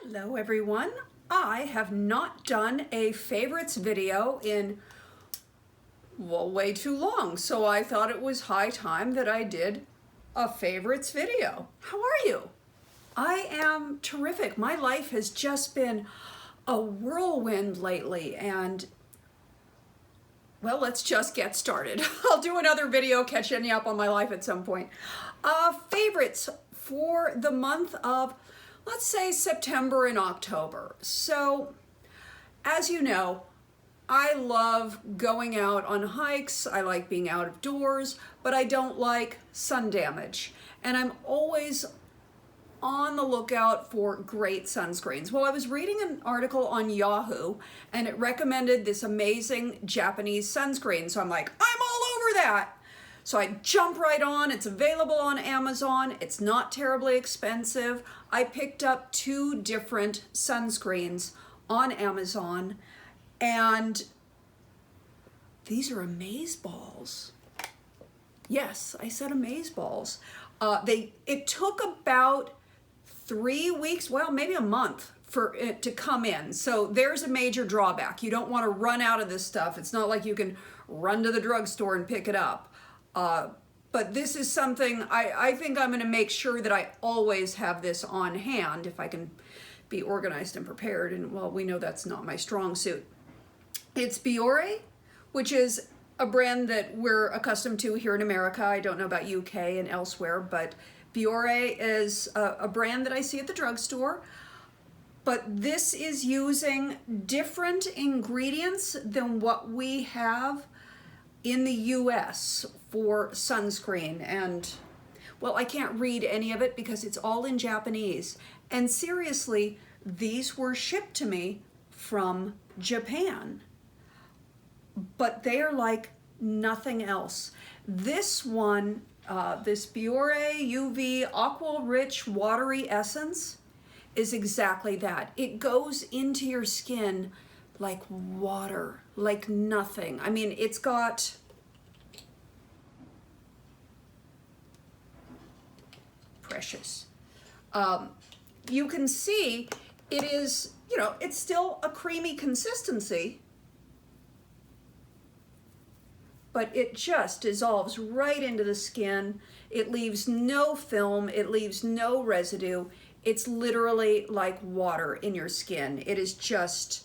Hello everyone. I have not done a favorites video in, well, way too long, so I thought it was high time that I did a favorites video. How are you? I am terrific. My life has just been a whirlwind lately, and well, let's just get started. I'll do another video catching you up on my life at some point. Favorites for the month of, let's say, September and October. So, as you know, I love going out on hikes. I like being out of doors, but I don't like sun damage. And I'm always on the lookout for great sunscreens. Well, I was reading an article on Yahoo, and it recommended this amazing Japanese sunscreen. So I'm like, I'm all over that. So I jump right on. It's available on Amazon. It's not terribly expensive. I picked up 2 different sunscreens on Amazon, and these are amazeballs. Yes, I said amazeballs. It took about 3 weeks, well, maybe a month for it to come in. So there's a major drawback. You don't want to run out of this stuff. It's not like you can run to the drugstore and pick it up. But this is something I think I'm going to make sure that I always have this on hand if I can be organized and prepared. And well, we know that's not my strong suit. It's Biore, which is a brand that we're accustomed to here in America. I don't know about UK and elsewhere, but Biore is a brand that I see at the drugstore. But this is using different ingredients than what we have in the US for sunscreen. And well, I can't read any of it because it's all in Japanese. And seriously, these were shipped to me from Japan, but they are like nothing else. This one, this Biore UV Aqua Rich Watery Essence is exactly that. It goes into your skin like water, like nothing. I mean, it's got precious. You can see it is, you know, it's still a creamy consistency, but it just dissolves right into the skin. It leaves no film, it leaves no residue. It's literally like water in your skin. It is just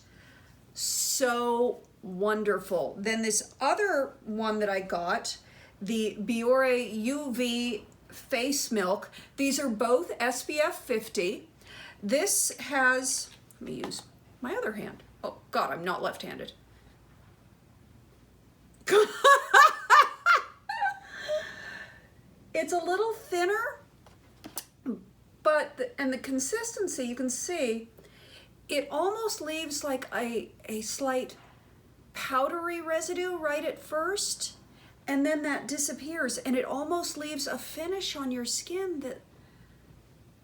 so wonderful. Then this other one that I got, the Biore UV Face Milk. These are both SPF 50. This has, let me use my other hand. Oh God, I'm not left-handed. It's a little thinner, but, and the consistency, you can see, it almost leaves like a slight powdery residue right at first, and then that disappears, and it almost leaves a finish on your skin that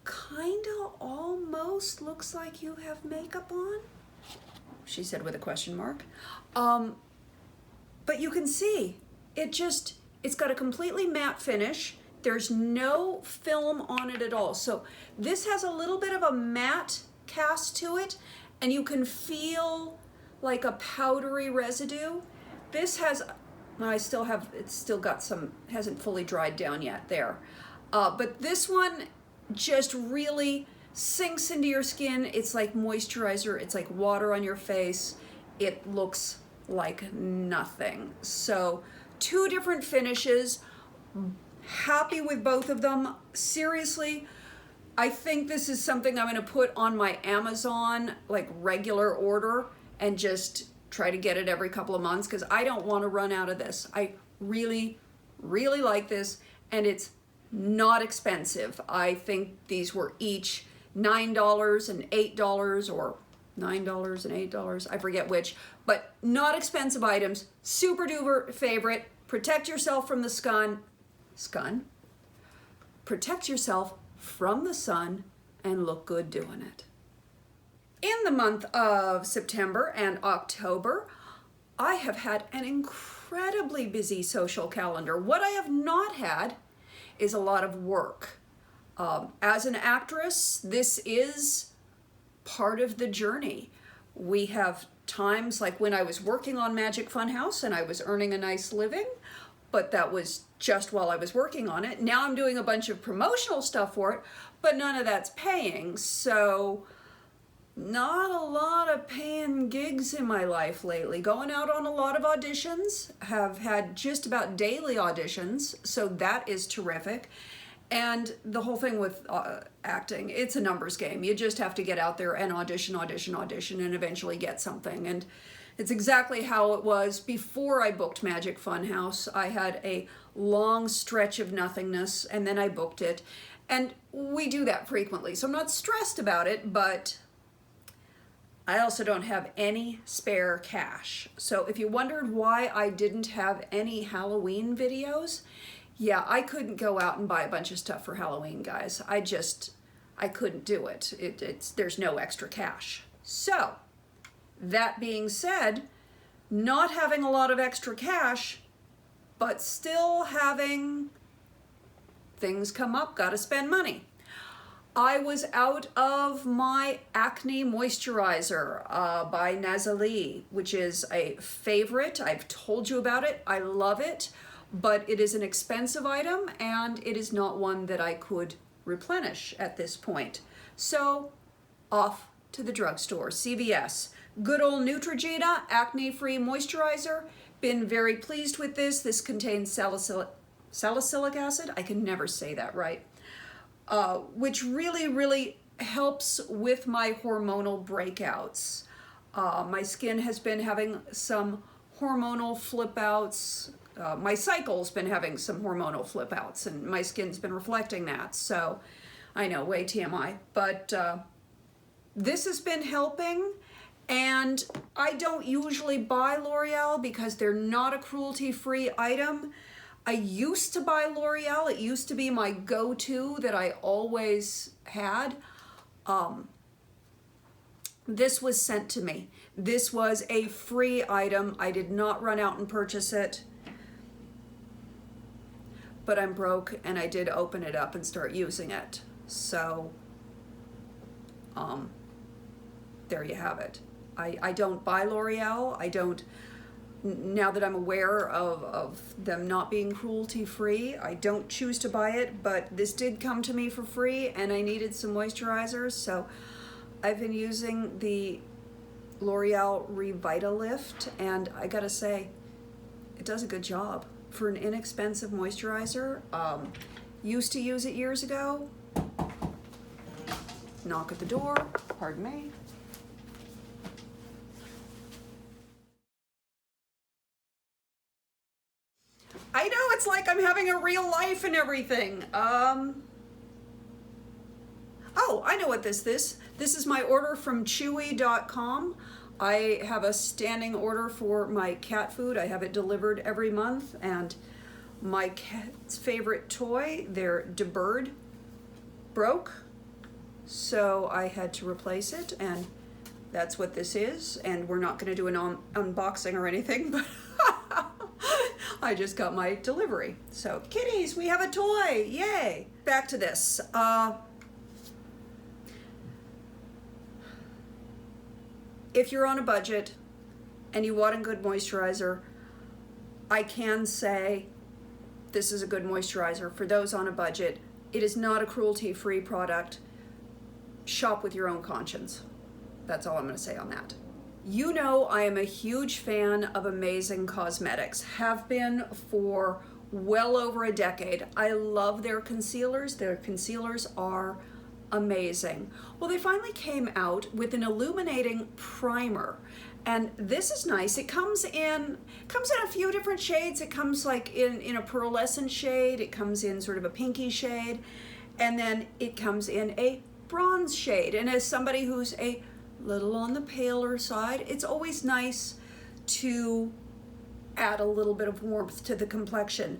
kinda almost looks like you have makeup on, she said with a question mark. But you can see, it's got a completely matte finish. There's no film on it at all. So this has a little bit of a matte cast to it, and you can feel like a powdery residue. This has, I still have, it's still got some, hasn't fully dried down yet there. But this one just really sinks into your skin. It's like moisturizer, it's like water on your face. It looks like nothing. So 2 different finishes, happy with both of them. Seriously, I think this is something I'm gonna put on my Amazon like regular order and just try to get it every couple of months because I don't want to run out of this. I really, really like this, and it's not expensive. I think these were each $9 and $8, or $9 and $8, I forget which, but not expensive items. Super duper favorite. Protect yourself from the sun. Protect yourself from the sun and look good doing it. In the month of September and October, I have had an incredibly busy social calendar. What I have not had is a lot of work. As an actress, this is part of the journey. We have times like when I was working on Magic Funhouse and I was earning a nice living, but that was just while I was working on it. Now I'm doing a bunch of promotional stuff for it, but none of that's paying. So not a lot of paying gigs in my life lately. Going out on a lot of auditions, have had just about daily auditions, so that is terrific. And the whole thing with acting, it's a numbers game. You just have to get out there and audition, and eventually get something. And it's exactly how it was before I booked Magic Funhouse. I had a long stretch of nothingness, and then I booked it. And we do that frequently, so I'm not stressed about it, but I also don't have any spare cash. So if you wondered why I didn't have any Halloween videos, yeah, I couldn't go out and buy a bunch of stuff for Halloween, guys. I couldn't do it. There's no extra cash. So, that being said, not having a lot of extra cash, but still having things come up, gotta spend money. I was out of my acne moisturizer by Nazali, which is a favorite. I've told you about it. I love it, but it is an expensive item and it is not one that I could replenish at this point. So off to the drugstore, CVS. Good old Neutrogena acne-free moisturizer. Been very pleased with this. This contains salicylic acid. I can never say that right. Which really helps with my hormonal breakouts. My skin has been having some hormonal flip outs. My cycle's been having some hormonal flip outs and my skin's been reflecting that. So I know, way TMI, but this has been helping. And I don't usually buy L'Oreal because they're not a cruelty-free item. I used to buy L'Oreal. It used to be my go-to that I always had. This was sent to me. This was a free item. I did not run out and purchase it. But I'm broke and I did open it up and start using it. So, there you have it. I don't buy L'Oreal. I don't... Now that I'm aware of them not being cruelty-free, I don't choose to buy it, but this did come to me for free and I needed some moisturizers, so I've been using the L'Oreal Revitalift, and I gotta say, it does a good job. For an inexpensive moisturizer, used to use it years ago. Knock at the door, pardon me. I know, it's like I'm having a real life and everything. Oh, I know what this is. This is my order from Chewy.com. I have a standing order for my cat food. I have it delivered every month, and my cat's favorite toy, their DeBird, broke. So I had to replace it, and that's what this is. And we're not gonna do an unboxing or anything, but I just got my delivery. So, kitties, we have a toy, yay! Back to this. If you're on a budget and you want a good moisturizer, I can say this is a good moisturizer for those on a budget. It is not a cruelty-free product. Shop with your own conscience. That's all I'm gonna say on that. You know I am a huge fan of Amazing Cosmetics, have been for well over a decade. I love their concealers. Their concealers are amazing. Well, they finally came out with an illuminating primer, and this is nice. It comes in a few different shades. It comes like in a pearlescent shade, it comes in sort of a pinky shade, and then it comes in a bronze shade. And as somebody who's a little on the paler side, it's always nice to add a little bit of warmth to the complexion.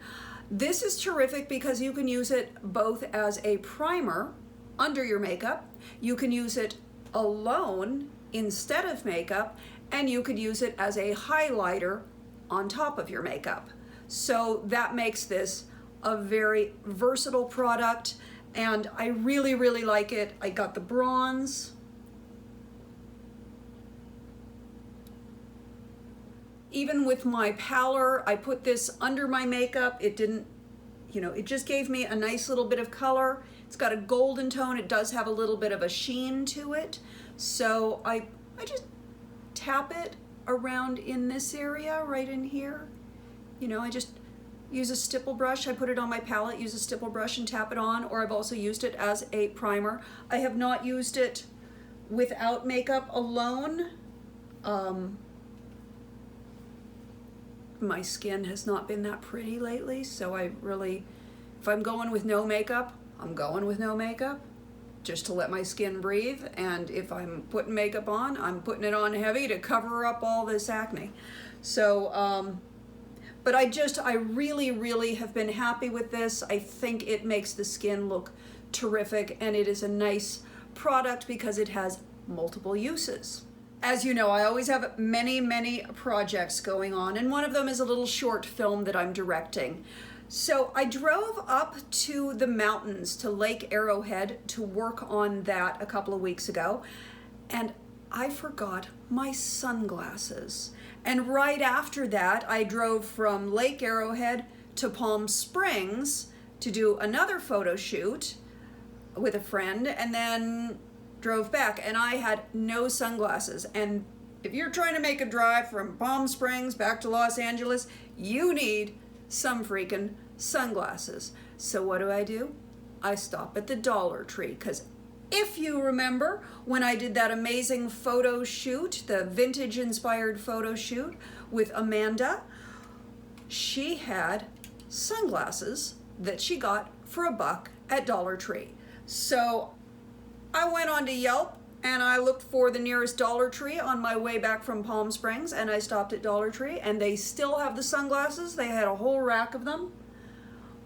This is terrific because you can use it both as a primer under your makeup, you can use it alone instead of makeup, and you could use it as a highlighter on top of your makeup. So that makes this a very versatile product, and I really like it. I got the bronze, even with my pallor, I put this under my makeup. It didn't, you know, it just gave me a nice little bit of color. It's got a golden tone. It does have a little bit of a sheen to it. So I just tap it around in this area right in here. You know, I just use a stipple brush. I put it on my palette, use a stipple brush and tap it on, or I've also used it as a primer. I have not used it without makeup alone. My skin has not been that pretty lately, so I really, if I'm going with no makeup, I'm going with no makeup, just to let my skin breathe. And if I'm putting makeup on, I'm putting it on heavy to cover up all this acne. So, but I really, really have been happy with this. I think it makes the skin look terrific, and it is a nice product because it has multiple uses. As you know, I always have many, many projects going on, and one of them is a little short film that I'm directing. So I drove up to the mountains, to Lake Arrowhead, to work on that a couple of weeks ago, and I forgot my sunglasses. And right after that, I drove from Lake Arrowhead to Palm Springs to do another photo shoot with a friend, and then drove back, and I had no sunglasses. And if you're trying to make a drive from Palm Springs back to Los Angeles, you need some freaking sunglasses. So what do? I stop at the Dollar Tree, because if you remember when I did that amazing photo shoot, the vintage inspired photo shoot with Amanda, she had sunglasses that she got for $1 at Dollar Tree. So I went on to Yelp and I looked for the nearest Dollar Tree on my way back from Palm Springs, and I stopped at Dollar Tree, and they still have the sunglasses. They had a whole rack of them.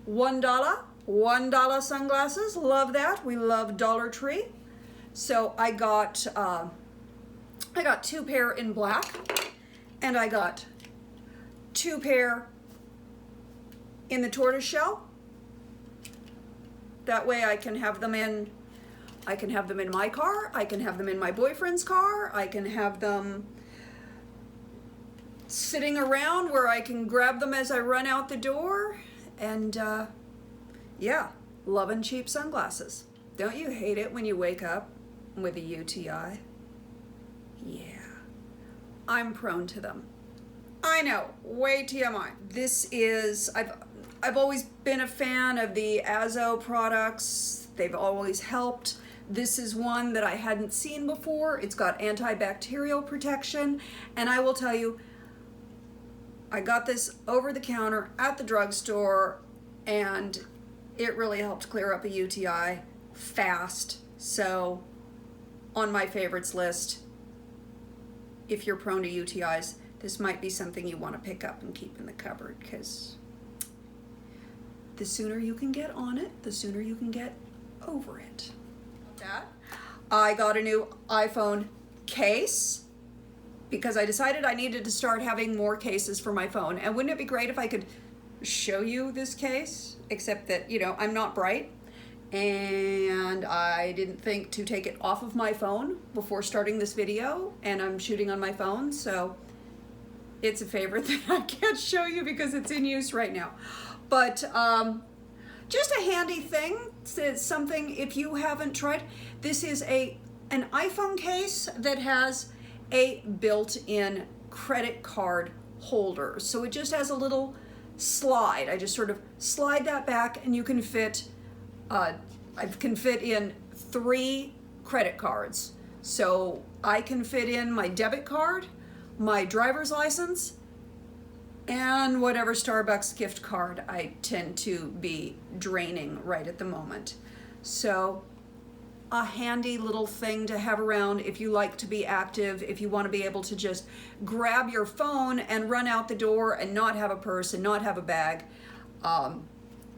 $1 sunglasses. Love that. We love Dollar Tree. So I got 2 pair in black, and I got 2 pair in the tortoiseshell. That way I can have them in my car, I can have them in my boyfriend's car, I can have them sitting around where I can grab them as I run out the door. And yeah, loving cheap sunglasses. Don't you hate it when you wake up with a UTI? Yeah, I'm prone to them. I know, way TMI. This is, I've always been a fan of the Azo products. They've always helped. This is one that I hadn't seen before. It's got antibacterial protection, and I will tell you, I got this over the counter at the drugstore, and it really helped clear up a UTI fast. So on my favorites list, if you're prone to UTIs, this might be something you want to pick up and keep in the cupboard, because the sooner you can get on it, the sooner you can get over it. I got a new iPhone case because I decided I needed to start having more cases for my phone. And wouldn't it be great if I could show you this case, except that, you know, I'm not bright, and I didn't think to take it off of my phone before starting this video, and I'm shooting on my phone, so it's a favorite that I can't show you because it's in use right now. But just a handy thing, it's something if you haven't tried. This is an iPhone case that has a built-in credit card holder. So it just has a little slide. I just sort of slide that back, and you can fit, I can fit in 3 credit cards. So I can fit in my debit card, my driver's license, and whatever Starbucks gift card I tend to be draining right at the moment. So a handy little thing to have around if you like to be active, if you want to be able to just grab your phone and run out the door and not have a purse and not have a bag.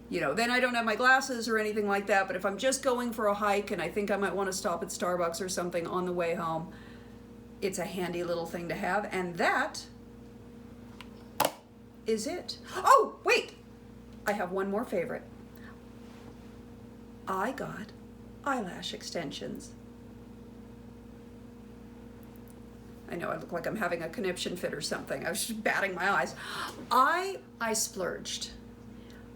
You know, then I don't have my glasses or anything like that, but if I'm just going for a hike and I think I might want to stop at Starbucks or something on the way home, it's a handy little thing to have. And that is it. Oh, wait, I have one more favorite. I got eyelash extensions. I know I look like I'm having a conniption fit or something. I was just batting my eyes. I splurged.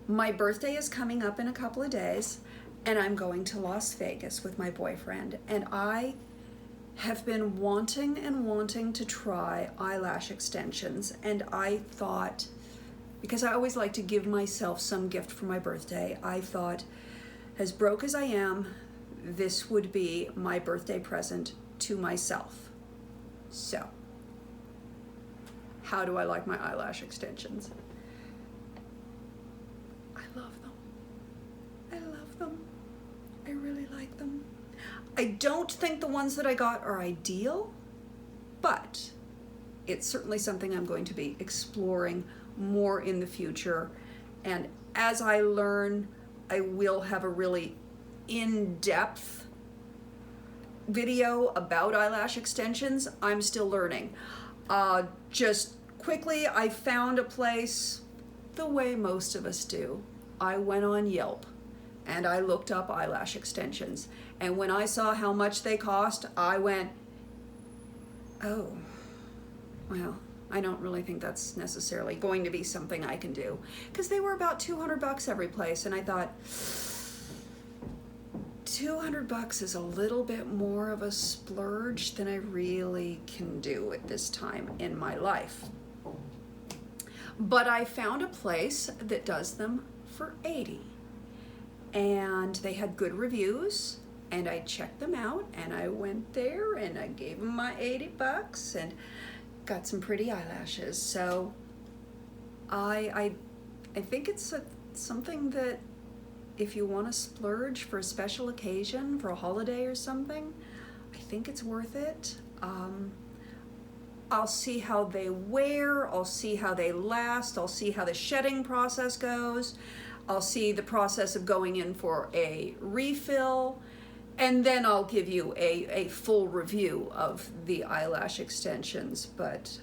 My birthday is coming up in a couple of days, and I'm going to Las Vegas with my boyfriend, and I have been wanting and wanting to try eyelash extensions, and I thought, because I always like to give myself some gift for my birthday, I thought, as broke as I am, this would be my birthday present to myself. So, how do I like my eyelash extensions? I love them. I love them. I really like them. I don't think the ones that I got are ideal, but it's certainly something I'm going to be exploring more in the future. And as I learn, I will have a really in-depth video about eyelash extensions. I'm still learning. Just quickly, I found a place the way most of us do. I went on Yelp and I looked up eyelash extensions. And when I saw how much they cost, I went, oh, well, I don't really think that's necessarily going to be something I can do. Because they were about $200 every place, and I thought, $200 is a little bit more of a splurge than I really can do at this time in my life. But I found a place that does them for $80. And they had good reviews, and I checked them out, and I went there and I gave them my $80 and got some pretty eyelashes. So I think it's something that if you want to splurge for a special occasion, for a holiday or something, I think it's worth it. I'll see how they wear, I'll see how they last, I'll see how the shedding process goes, I'll see the process of going in for a refill, and then I'll give you a full review of the eyelash extensions. But,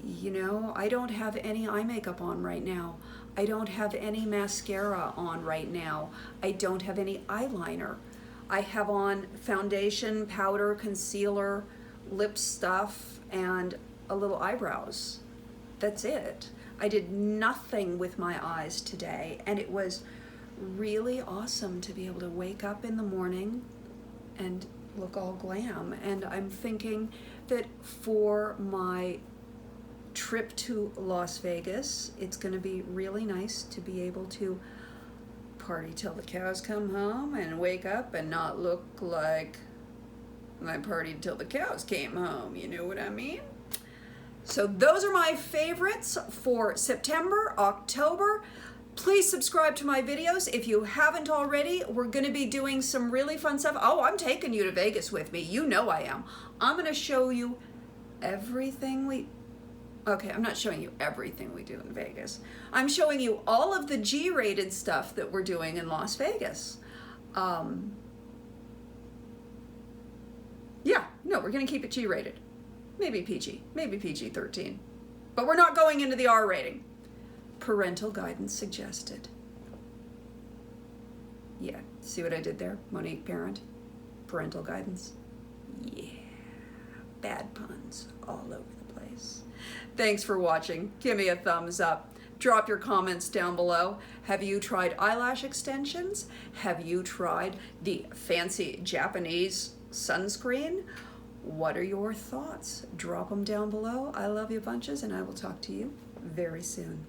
you know, I don't have any eye makeup on right now. I don't have any mascara on right now. I don't have any eyeliner. I have on foundation, powder, concealer, lip stuff, and a little eyebrows. That's it. I did nothing with my eyes today, and it was really awesome to be able to wake up in the morning and look all glam. And I'm thinking that for my trip to Las Vegas, it's going to be really nice to be able to party till the cows come home and wake up and not look like I partied till the cows came home, you know what I mean? So those are my favorites for September, October. Please subscribe to my videos if you haven't already. We're going to be doing some really fun stuff. Oh, I'm taking you to Vegas with me. You know I am. I'm going to show you everything okay, I'm not showing you everything we do in Vegas. I'm showing you all of the G-rated stuff that we're doing in Las Vegas. Yeah, no, we're going to keep it G-rated. Maybe PG, maybe PG-13. But we're not going into the R rating. Parental guidance suggested. Yeah, see what I did there? Monique parent, parental guidance. Yeah, bad puns all over the place. Thanks for watching. Give me a thumbs up. Drop your comments down below. Have you tried eyelash extensions? Have you tried the fancy Japanese sunscreen? What are your thoughts? Drop them down below. I love you bunches, and I will talk to you very soon.